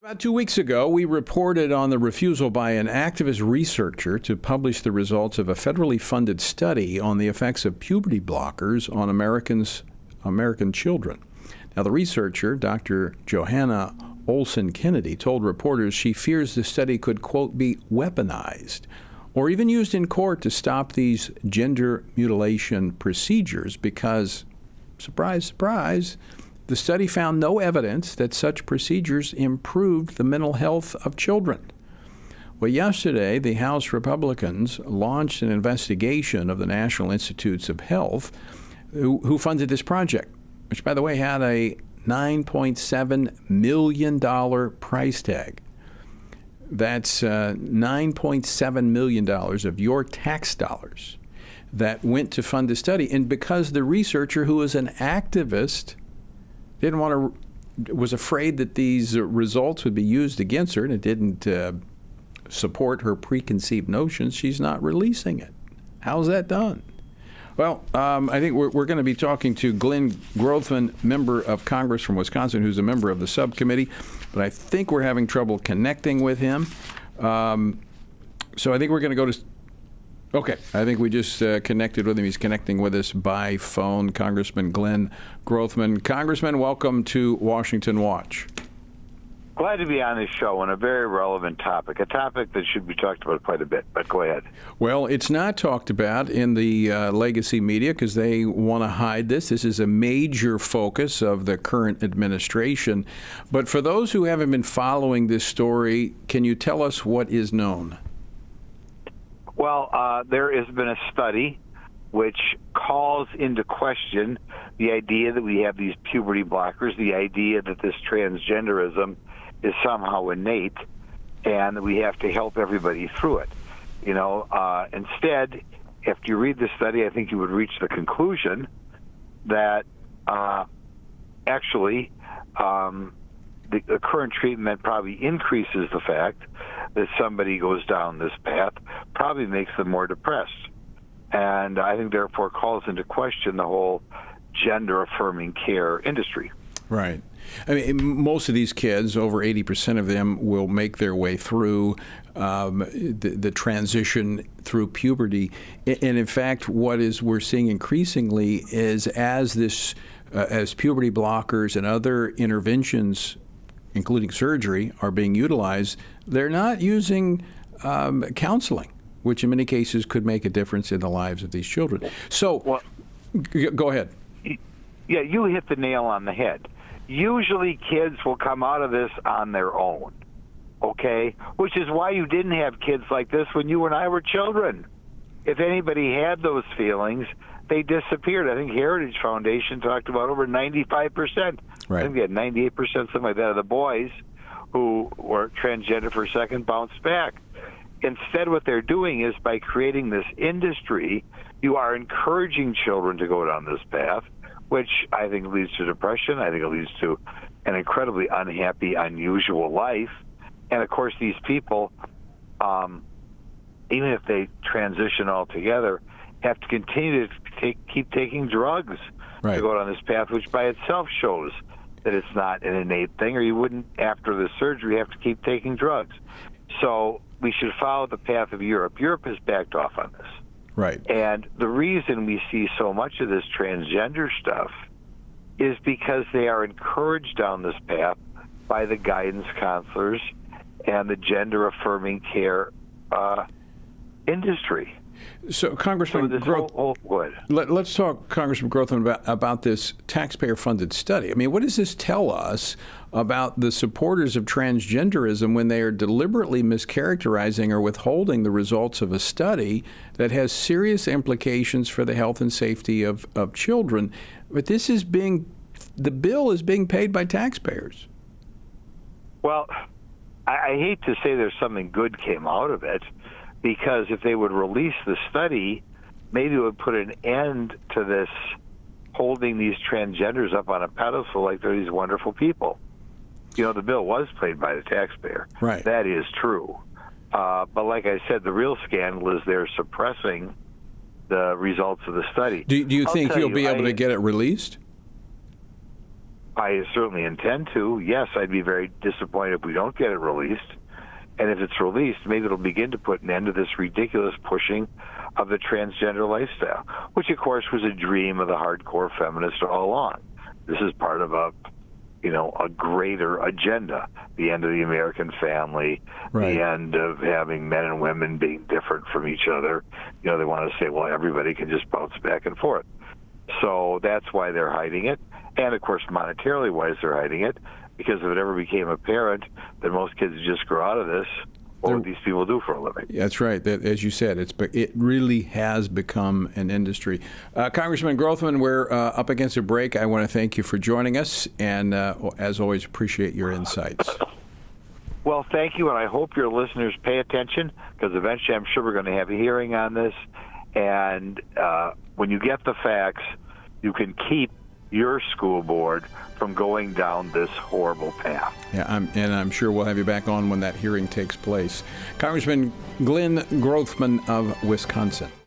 About 2 weeks ago, we reported on the refusal by an activist researcher to publish the results of a federally funded study on the effects of puberty blockers on American children. Now, the researcher, Dr. Johanna Olson Kennedy, told reporters she fears the study could, quote, be weaponized or even used in court to stop these gender mutilation procedures because, surprise, surprise, the study found no evidence that such procedures improved the mental health of children. Well, yesterday, the House Republicans launched an investigation of the National Institutes of Health, who funded this project, which, by the way, had a $9.7 million price tag. That's $9.7 million of your tax dollars that went to fund the study. And because the researcher, who was an activist, was afraid that these results would be used against her, and it didn't support her preconceived notions, she's not releasing it. How's that done? Well, I think we're going to be talking to Glenn Grothman, member of Congress from Wisconsin, who's a member of the subcommittee, but I think we're having trouble connecting with him. So I think we're going to go to... Okay, I think we just connected with him. He's connecting with us by phone, Congressman Glenn Grothman. Congressman, welcome to Washington Watch. Glad to be on this show on a very relevant topic, a topic that should be talked about quite a bit, but go ahead. Well, it's not talked about in the legacy media because they want to hide this. This is a major focus of the current administration. But for those who haven't been following this story, can you tell us what is known? Well, there has been a study which calls into question the idea that we have these puberty blockers, the idea that this transgenderism is somehow innate and that we have to help everybody through it. You know, instead, if you read the study, I think you would reach the conclusion that actually the current treatment probably increases the fact that somebody goes down this path, probably makes them more depressed. And I think, therefore, calls into question the whole gender-affirming care industry. Right. I mean, most of these kids, over 80% of them, will make their way through the transition through puberty. And in fact, we're seeing increasingly is as puberty blockers and other interventions, including surgery, are being utilized, they're not using counseling, which in many cases could make a difference in the lives of these children. So, go ahead. Yeah, you hit the nail on the head. Usually kids will come out of this on their own, okay? Which is why you didn't have kids like this when you and I were children. If anybody had those feelings, they disappeared. I think Heritage Foundation talked about over 95%. Right. I think we had 98%, something like that, of the boys who were transgender for a second bounced back. Instead, what they're doing is by creating this industry, you are encouraging children to go down this path, which I think leads to depression. I think it leads to an incredibly unhappy, unusual life. And, of course, these people, even if they transition altogether, have to continue to keep taking drugs to go down this path, which by itself shows that it's not an innate thing, or you wouldn't, after the surgery, have to keep taking drugs. So we should follow the path of Europe. Europe has backed off on this. Right. And the reason we see so much of this transgender stuff is because they are encouraged down this path by the guidance counselors and the gender-affirming care industry. So, Congressman Grothman, let's talk, Congressman Grothman, about this taxpayer-funded study. I mean, what does this tell us about the supporters of transgenderism when they are deliberately mischaracterizing or withholding the results of a study that has serious implications for the health and safety of children? But the bill is being paid by taxpayers. Well, I hate to say there's something good came out of it, because if they would release the study, maybe it would put an end to this holding these transgenders up on a pedestal like they're these wonderful people. You know, the bill was paid by the taxpayer. Right. That is true. But like I said, the real scandal is they're suppressing the results of the study. Do you think you'll be able to get it released? I certainly intend to. Yes, I'd be very disappointed if we don't get it released. And if it's released, maybe it'll begin to put an end to this ridiculous pushing of the transgender lifestyle, which, of course, was a dream of the hardcore feminists all along. This is part of a greater agenda, the end of the American family, Right. the end of having men and women being different from each other. They want to say, well, everybody can just bounce back and forth. So that's why they're hiding it. And, of course, monetarily wise, they're hiding it, because if it ever became apparent that most kids just grow out of this, what would these people do for a living? That's right. That, as you said, it really has become an industry. Congressman Grothman, we're up against a break. I want to thank you for joining us, and as always, appreciate your insights. Well, thank you, and I hope your listeners pay attention, because eventually I'm sure we're going to have a hearing on this. And when you get the facts, you can keep your school board from going down this horrible path. Yeah, I'm sure we'll have you back on when that hearing takes place. Congressman Glenn Grothman of Wisconsin.